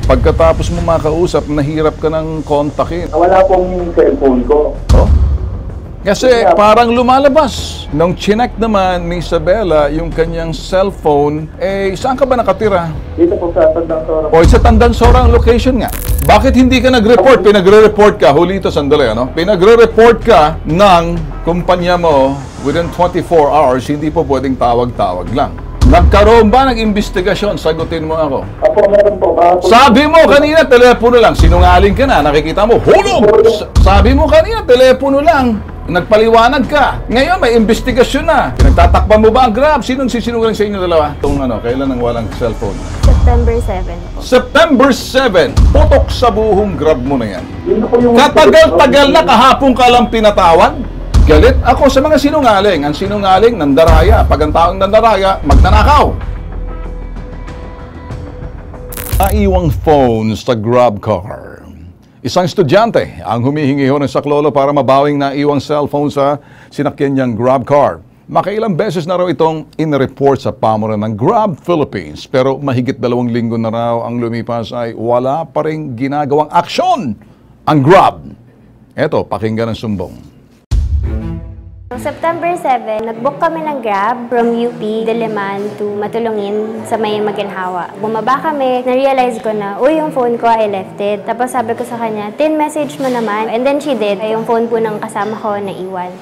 Pagkatapos mo makausap, nahirap ka ng kontakin. Wala pong cellphone ko. Oh? Kasi parang lumalabas. Nung chinek naman ni Isabela yung kanyang cellphone, saan ka ba nakatira? Dito po sa Tandansora. O, sa Tandansora ang location nga. Bakit hindi ka nag-report? Pinagre-report ka, huli ito, sandali, ano? Pinagre-report ka ng kumpanya mo within 24 hours, hindi po pwedeng tawag-tawag lang. Nagkaroon ba ng investigasyon? Sagutin mo ako. Apo, meron po. Sabi mo kanina, telepono lang. Sinungaling ka na, nakikita mo, hulog! Sabi mo kanina, telepono lang. Nagpaliwanag ka. Ngayon, may investigasyon na. Nagtatakpan mo ba ang Grab? Sinong sisinungaling sa inyo dalawa? Kailan ang walang cellphone? September 7 po. September 7. Putok sa buhong Grab mo na yan. Yun na po yung... Katagal-tagal na kahapon ka lang pinatawag? Galit ako sa mga sinungaling. Ang sinungaling, nandaraya. Pag ang taong nandaraya, magnanakaw. Naiwang phone sa Grab car. Isang estudyante ang humihingi ho ng saklolo para mabawing naiwang cellphone sa sinakyan niyang Grab car. Makailang beses na raw itong in-report sa pamunan ng Grab Philippines. Pero mahigit 2 linggo na raw ang lumipas ay wala pa rin ginagawang aksyon ang Grab. Eto, pakinggan ang sumbong. September 7, nag-book kami ng Grab from UP, Diliman to Matulungin sa may Maginhawa. Bumaba kami, na-realize ko na, uy, yung phone ko, I left it. Tapos sabi ko sa kanya, message mo naman. And then she did. Yung phone po ng kasama ko na iwan.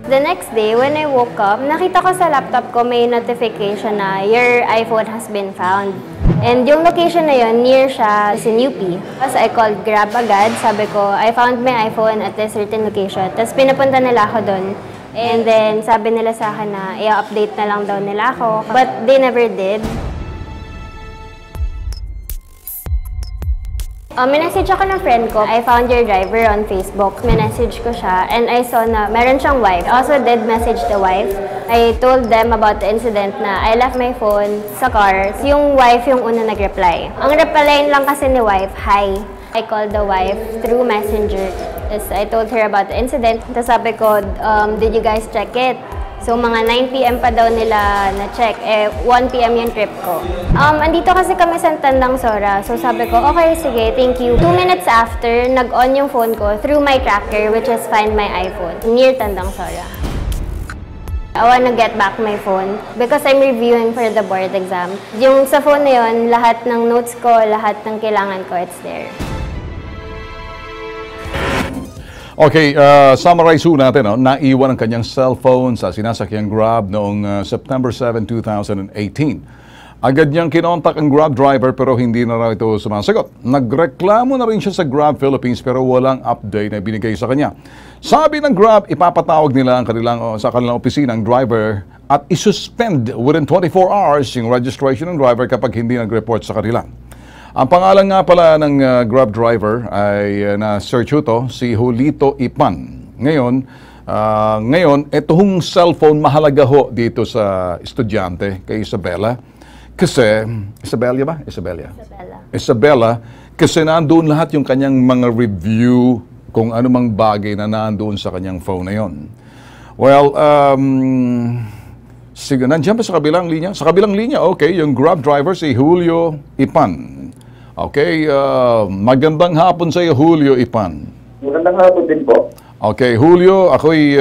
The next day, when I woke up, nakita ko sa laptop ko may notification na your iPhone has been found. And yung location na yun, near siya sa UP. Tapos I called Grab agad. Sabi ko, I found my iPhone at a certain location. Tapos pinapunta nila ako doon. And then sabi nila sa akin na i-update na lang daw nila ako. But they never did. Minessage ako ng friend ko. I found your driver on Facebook. Minessage ko siya and I saw na meron siyang wife. I also did message the wife. I told them about the incident na I left my phone sa car. Yung wife yung una nag-reply. Ang reply lang kasi ni wife, hi. I called the wife through Messenger. Tapos I told her about the incident. Tapos sabi ko, did you guys check it? So, mga 9 PM pa daw nila na-check. 1 PM yung trip ko. Andito kasi kami sa Tandansora. So, sabi ko, okay, sige, thank you. 2 minutes after, nag-on yung phone ko through my tracker, which is Find My iPhone, near Tandansora. I wanna get back my phone because I'm reviewing for the board exam. Yung sa phone na yun, lahat ng notes ko, lahat ng kailangan ko, it's there. Okay, summarize ho natin. No? Naiwan ang kanyang cellphone sa sinasakyang Grab noong September 7, 2018. Agad niyang kinontak ang Grab driver pero hindi na raw ito sumasagot. Nagreklamo na rin siya sa Grab Philippines pero walang update na binigay sa kanya. Sabi ng Grab, ipapatawag nila sa kanilang opisina ang driver at isuspend within 24 hours yung registration ng driver kapag hindi nag-report sa kanila. Ang pangalan nga pala ng Grab driver ay na-search ito, si Julito Ipan. Ngayon, itong cellphone mahalaga ho dito sa estudyante kay Isabela. Kasi, Isabela, kasi nandoon lahat yung kanyang mga review kung anumang bagay na nandoon sa kanyang phone na yon. Well, sige, nandiyan pa sa kabilang linya? Sa kabilang linya, okay, yung Grab driver si Julio Ipan. Okay, magandang hapon sa iyo, Julio Ipan. Magandang hapon din po. Okay, Julio, ako'y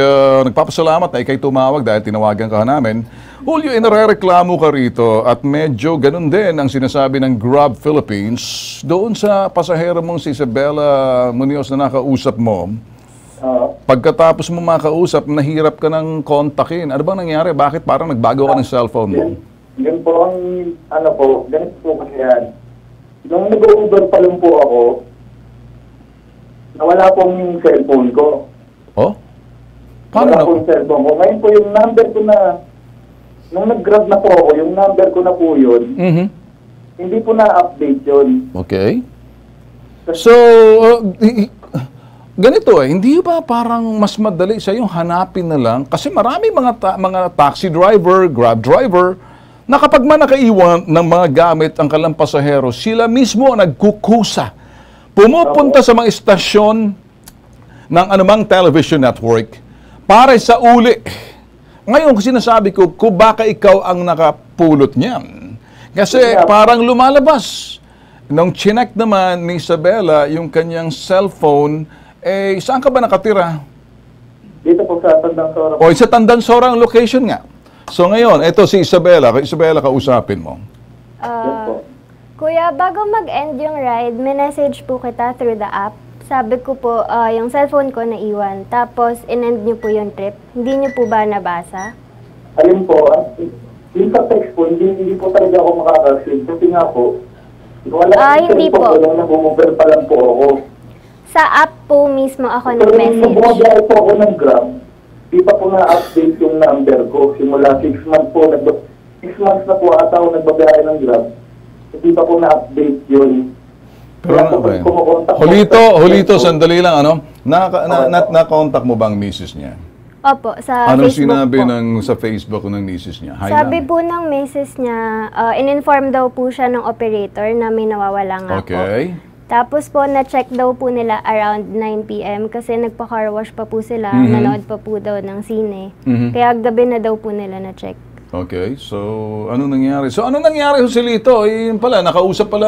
nagpapasalamat na ikay tumawag dahil tinawagan ka namin. Julio, inarereklamo ka rito at medyo ganun din ang sinasabi ng Grab Philippines doon sa pasahero mong si Isabela Munoz na nakausap mo. Pagkatapos mo makausap, nahirap ka ng kontakin. Ano bang nangyari? Bakit parang nagbago ka ng cellphone mo? Yun po ang, ganito po kasi yan. Nung nag-Uber pa lang po ako, nawala pong cellphone ko. Oh? Paano Nawala pong cellphone ko. Ngayon po yung number ko na, nung nag-grab na po ako, yung number ko na po yun, hindi po na-update yun. Okay. So, ganito hindi ba parang mas madali sa yung hanapin na lang? Kasi marami mga taxi driver, Grab driver, na kapag man nakaiwan ng mga gamit ang kanilang pasahero, sila mismo ang nagkukusa. Pumupunta sa mga istasyon ng anumang television network para sa uli. Ngayon, sinasabi ko, kung baka ikaw ang nakapulot niyan. Kasi parang lumalabas. Nung chinek naman ni Isabela yung kanyang cellphone, saan ka ba nakatira? Dito po sa Tandang Sora. O sa Tandansora ang location nga. So ngayon, ito si Isabela. Isabela, kausapin mo. Yes po. Kuya, bago mag-end yung ride, minessage po kita through the app. Sabi ko po, yung cellphone ko naiwan. Tapos, in-end niyo po yung trip. Hindi niyo po ba nabasa? Alin po, yung sa text po, hindi po talaga ako makaka-receive. Kasi nga po, Hindi po. Nung nag-over pa lang po ako. Sa app po mismo ako Pero nung nag-message. bumabiyay po ako ng Grab, di pa po na-update yung number ko. Simula 6 months po, 6 months na po ata ako nagbabiyay ng Grab. Hindi pa po na-update yun. Pero Kaya po, okay. kumukontak po Hulito, sa- sandali lang, ano? Na-contact mo bang misis niya? Opo, sa Anong Facebook sinabi po. sa Facebook ng misis niya? Hi Sabi lang. po ng misis niya, in-inform daw po siya ng operator na may nawawala nga po. Okay. Tapos po, na-check daw po nila around 9 p.m. kasi nagpa-car wash pa po sila, Mhm. nanood pa po daw ng sine. Mhm. Kaya gabi na daw po nila na-check. Okay, so anong nangyari? So anong nangyari ho si Lito? Yun pala, nakausap mo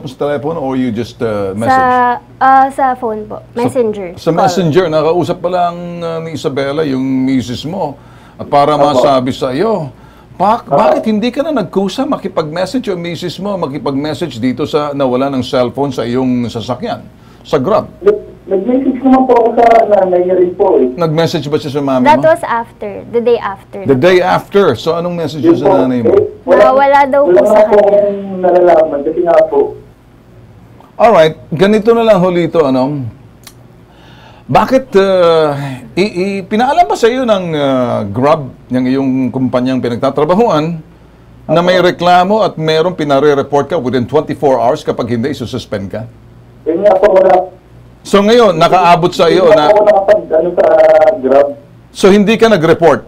sa telepono or you just message? Sa phone po, messenger. Sa call. messenger, nakausap pa lang ni Isabela yung misis mo. At para masabi sa iyo, bakit hindi ka na nagkusa makipag-message yung misis mo, makipag-message dito sa nawala ng cellphone sa iyong sasakyan, sa Grab? Nag-message naman po ako sa nanay niya rin po eh. Nag-message ba siya sa mami That mo? was after, the day after. The day after. So anong message Yun sa po, nanay mo? Wala daw po wala sa nga po kanya. akong nalalaman kasi nga po, Alright, ganito na lang Holito, ano? Bakit pinaalam ba sa iyo ng Grab, ng iyong kumpanyang pinagtatrabahuan, na may reklamo at merong pinare-report ka within 24 hours kapag hindi, isususpend ka? yun nga po wala. So ngayon, nakaabot sa iyo Hindi na... ako nakapag sa Grab. So hindi ka nag-report?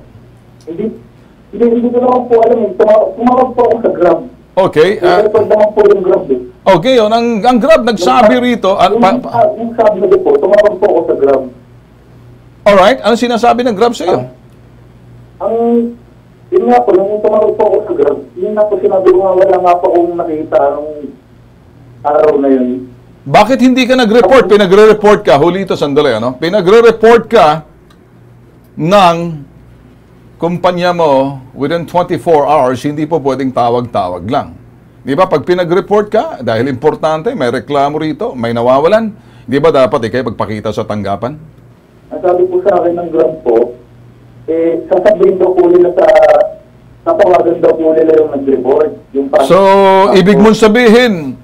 Hindi ko naman po alam eh. Tumawag po ako sa Grab. Okay. Report naman po yung Grab eh. Okay, yun. Ang Grab nagsabi rito... Yung sabi ko po, tumawag po ako sa Grab. Alright, ano sinasabi ng Grab sa iyo? Yun nga po, nung tumawag po ako sa Grab, yun nga po sinabi ko nga wala nga po akong nakita nung araw na yun. Bakit hindi ka nag-report? Pinagre-report ka, Julito, sandali, ano? Pinagre-report ka ng kumpanya mo within 24 hours, hindi po pwedeng tawag-tawag lang. Di ba? Pag pinag-report ka, dahil importante, may reklamo rito, may nawawalan, di ba dapat kayo pagpakita sa tanggapan? Ang sabi po sa akin ng Grab po, sasabihin daw po nila tawagan daw po nila yung nag-report. So, ibig mong sabihin,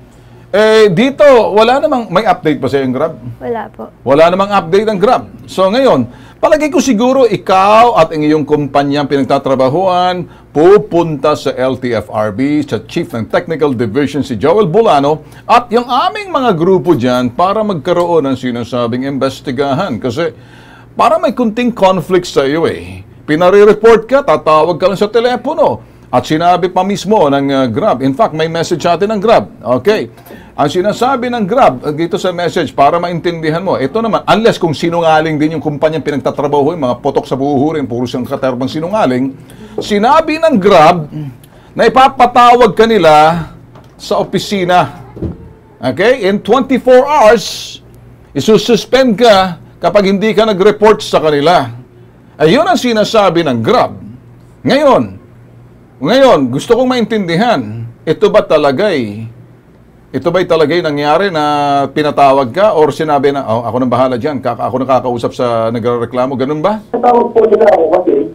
dito, wala namang, may update ba sa yung Grab? Wala po. Wala namang update ang Grab. So ngayon, palagay ko siguro ikaw at ang iyong kumpanyang pinagtatrabahuan pupunta sa LTFRB, sa Chief ng Technical Division si Joel Bulano at yung aming mga grupo dyan para magkaroon ng sinasabing investigahan. Kasi para may kunting conflict sa iyo eh. Pinare-report ka, tatawag ka lang sa telepono. At sinabi pa mismo ng Grab. In fact, may message sa atin ng Grab. Okay. Ang sinasabi ng Grab dito sa message para maintindihan mo, ito naman, unless kung sinungaling din yung kumpanyang pinagtatrabaho, yung mga potok sa buhurin, puro siyang katerbang sinungaling, sinabi ng Grab na ipapatawag ka nila sa opisina. Okay? In 24 hours, isususpend ka kapag hindi ka nag-report sa kanila. Ayun ang sinasabi ng Grab. Ngayon, gusto kong maintindihan, ito ba'y talagay nangyari na pinatawag ka or sinabi na, ako nang bahala dyan, ako nakakausap sa nagreklamo, ganun ba? Natawag po nila ako kasi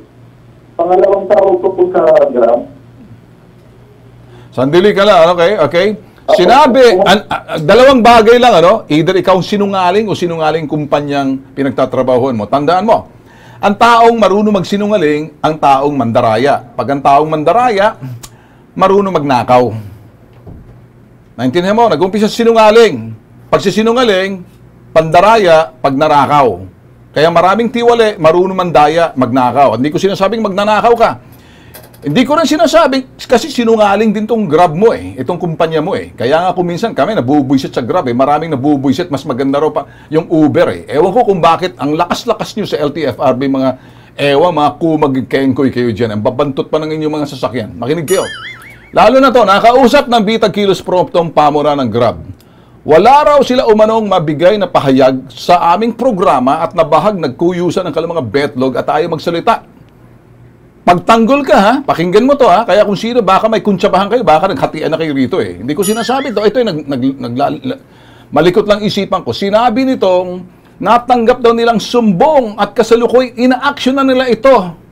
pangalawang tawag ko po sa Grab. Sandali ka lang, okay? Sinabi, dalawang bagay lang, either ikaw sinungaling o sinungaling kumpanyang pinagtatrabahuan mo. Tandaan mo, ang taong marunong magsinungaling, ang taong mandaraya. Pag ang taong mandaraya, marunong magnakaw. Naintindihan mo, nag-umpisa sinungaling. Pag sinungaling, pandaraya, pag narakaw. Kaya maraming tiwali, marunong mandaya, magnakaw. Hindi ko sinasabing magnanakaw ka. Hindi ko rin sinasabing, kasi sinungaling din tong Grab mo itong kumpanya mo Kaya nga kuminsan kami nabubuisit sa Grab maraming nabubuisit, mas maganda raw pa yung Uber Ewan ko kung bakit ang lakas-lakas nyo sa LTFRB, mga kumagkengkoy kayo dyan. Ang babantot pa ng inyong mga sasakyan. Makinig kayo. Lalo na to, nakausap ng Bitag Kilos Promptong pamura ng Grab. Wala raw sila umanong mabigay na pahayag sa aming programa at nabahag nagkuyusan ng kanilang mga betlog at ayaw magsalita. Pagtanggol ka ha, pakinggan mo to ha, kaya kung sino, baka may kuntsabahan kayo, baka naghatian na kayo rito eh. Hindi ko sinasabi to, ito malikot lang isipan ko. Sinabi nitong natanggap daw nilang sumbong at kasalukuy ina-action na nila ito.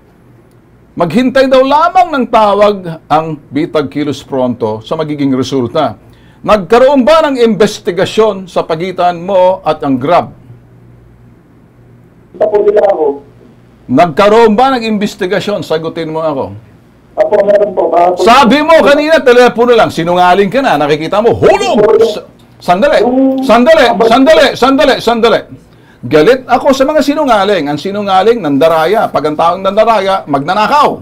Maghintay daw lamang ng tawag ang Bitag Kilos Pronto sa magiging resulta. Nagkaroon ba ng investigasyon sa pagitan mo at ang Grab? Ito po nila ako. Nagkaroon ba ng investigasyon? Sagutin mo ako. Apo, meron po. Sabi mo kanina, telepono lang, sinungaling ka na, nakikita mo, hulog! Sandali! Galit ako sa mga sinungaling. Ang sinungaling, nandaraya. Pag ang taong nandaraya, magnanakaw.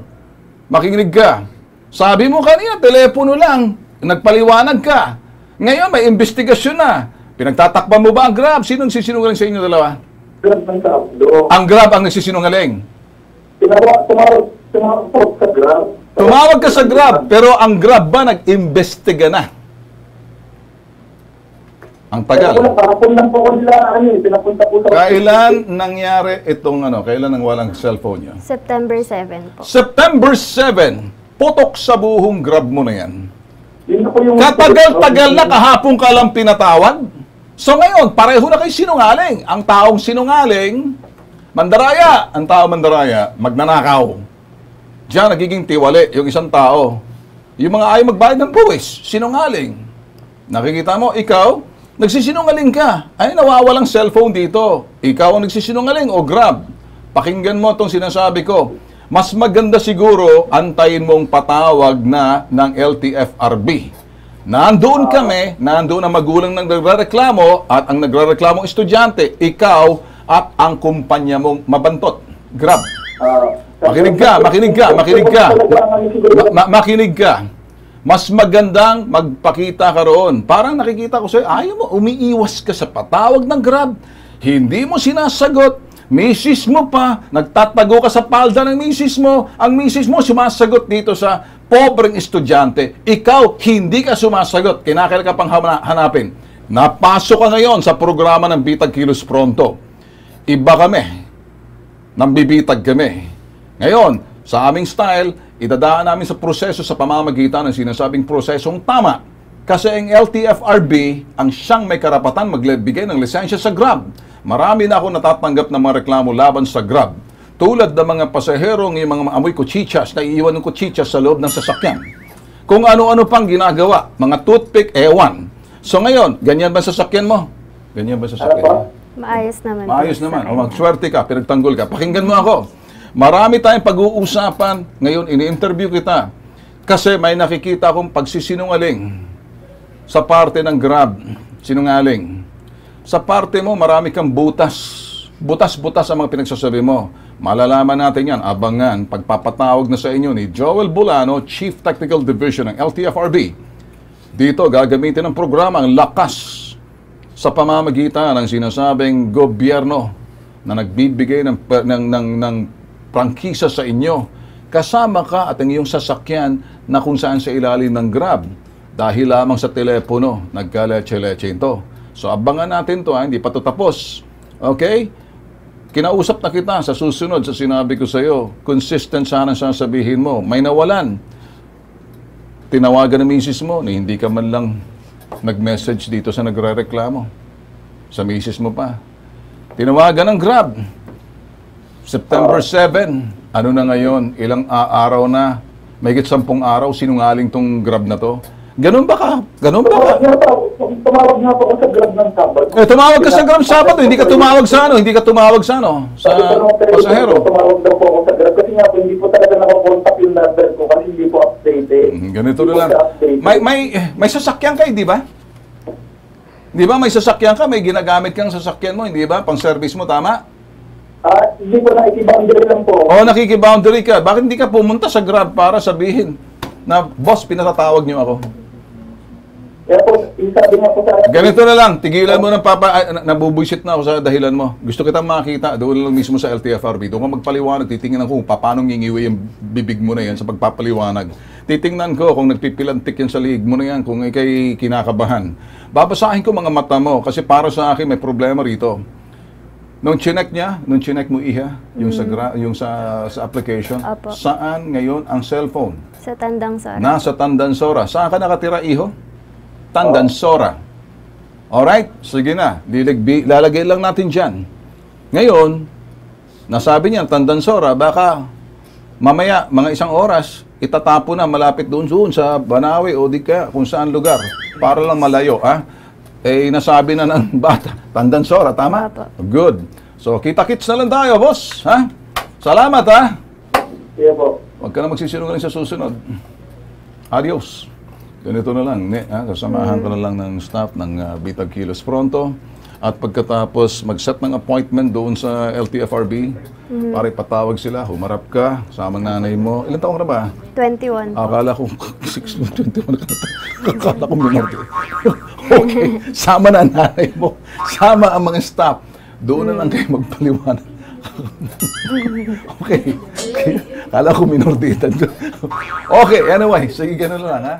Makinig ka. Sabi mo kanina, telepono lang. Nagpaliwanag ka. Ngayon, may investigasyon na. Pinagtatakpan mo ba ang Grab? Sino nagsisinungaling sa inyo dalawa? Grab ng Sabdo. Ang Grab ang nagsisinungaling. Tumawag po sa Grab. Tumawag ka sa Grab, pero ang Grab ba nag-imbestiga na? Ang tagal. Kahapon lang po ko nila, pinapunta po sa... Kailan nangyari itong kailan nang walang cellphone niya? September 7 po. September 7, putok sa buhong Grab mo na yan. Yun na po yung... Katagal-tagal na kahapon ka lang pinatawag. So ngayon, pareho na kayo sinungaling. Ang taong sinungaling, mandaraya. Ang taong mandaraya, magnanakaw. Diyan nagiging tiwali yung isang tao. Yung mga ayaw magbayad ng buwis, sinungaling. Nakikita mo, ikaw, nagsisinungaling ka. Ay, nawawalang cellphone dito. Ikaw ang nagsisinungaling o Grab. Pakinggan mo itong sinasabi ko. Mas maganda siguro antayin mong patawag na ng LTFRB. Nandoon kami, nandoon ang magulang ng nagrereklamo at ang nagrereklamo estudyante, ikaw at ang kumpanya mong mabantot. Grab. Makinig ka. Mas magandang magpakita ka roon. Parang nakikita ko sa'yo, ayaw mo, umiiwas ka sa patawag ng Grab. Hindi mo sinasagot. Misis mo pa, nagtatago ka sa palda ng misis mo. Ang misis mo sumasagot dito sa pobreng estudyante. Ikaw, hindi ka sumasagot. Kinakailangan ka pang hanapin. Napasok ka ngayon sa programa ng Bitag Kilos Pronto. Iba kami. Nambibitag kami. Ngayon, sa aming style, idadaan namin sa proseso sa pamamagitan ng sinasabing prosesong tama. Kasi ang LTFRB ang siyang may karapatan magbigay ng lisensya sa Grab. Marami na ako natatanggap ng mga reklamo laban sa Grab. Tulad ng mga pasaherong yung mga amoy kuchichas na iiwan ng kuchichas sa loob ng sasakyan. Kung ano-ano pang ginagawa, mga toothpick, ewan. So ngayon, ganyan ba sa sasakyan mo? Ganyan ba sa sasakyan mo? Maayos naman. Maayos naman. O magswerte ka, pinagtanggol ka. Pakinggan mo ako. Marami tayong pag-uusapan. Ngayon, ini-interview kita. Kasi may nakikita akong pagsisinungaling sa parte ng Grab. Sinungaling. Sa parte mo, marami kang butas. Butas-butas ang mga pinagsasabi mo. Malalaman natin yan. Abangan. Pagpapatawag na sa inyo ni Joel Bulano, Chief Technical Division ng LTFRB. Dito, gagamitin ng programa ang lakas sa pamamagitan ng sinasabing gobyerno na nagbibigay ng prangkisa sa inyo. Kasama ka at ang iyong sasakyan na kung saan sa ilalim ng Grab. Dahil lamang sa telepono, nagkaleche-leche ito. So abangan natin to, hindi pa ito tapos. Okay? Kinausap na kita sa susunod sa sinabi ko sa iyo. Consistent sana sasabihin mo. May nawalan. Tinawagan ng misis mo na hindi ka man lang nag-message dito sa nagre-reklamo. Sa misis mo pa. Tinawagan ng Grab. September 7, ano na ngayon? Ilang araw na? Mahigit 10 araw, sinungaling tong Grab na to. Ganun ba ka? Tumawag nga po ako sa Grab ng Sabado. Tumawag ka sa Grab Sabado, hindi ka tumawag sa sa pasahero. Tumawag daw po ako sa Grab kasi nga po hindi po talaga nakakontak yung number ko kasi hindi po updated. Ganito na lang. May sasakyan ka, di ba? Di ba may sasakyan ka, may ginagamit kang sasakyan mo, hindi ba? Pang service mo, tama? Hindi po, nakikiboundary lang po. Nakikiboundary ka. Bakit hindi ka pumunta sa Grab para sabihin na, boss, pinatatawag niyo ako? Kaya po, sabi nga po sa akin, Ganito na lang, tigilan mo ng nabubuisit na ako sa dahilan mo. Gusto kitang makita, doon lang mismo sa LTFRB. Doon ka magpaliwanag, titingnan ko kung paano ngingiwi yung bibig mo na yan sa pagpapaliwanag. Titingnan ko kung nagpipilantik yan sa liig mo na yan, kung ikay kinakabahan. Babasahin ko mga mata mo, kasi para sa akin may problema rito. Nung chinek mo iha, yung sa application, Opo. saan ngayon ang cellphone? Sa Tandang Sora. Nasa Tandansora. Saan ka nakatira, iho? Tandansora. Alright? Sige na. Lalagay lang natin dyan. Ngayon, nasabi niya, Tandansora, baka mamaya, mga isang oras, itatapo na malapit doon sa Banawe o di kaya kung saan lugar. Para lang malayo, ha? Eh, nasabi na ng bata, Tandansora, tama? Opo. Good. So, kita-kits na lang tayo, boss. Ha? Salamat, ha? Sige po. Huwag ka na magsisinungaling sa susunod. Adios. Ganito na lang, sasamahan ko na lang ng staff ng Bitag Kilos Pronto. At pagkatapos mag-set ng appointment doon sa LTFRB para ipatawag sila, humarap ka, samang nanay mo. Ilan taong ka na ba? 21 po. Akala ko 21 ka na. Akala ko minor. Okay, sama na nanay mo. Sama ang mga staff. Doon na lang kayo magpaliwanag. Okay. Akala ko minor de edad. Okay, anyway, sige ganun lang, ha?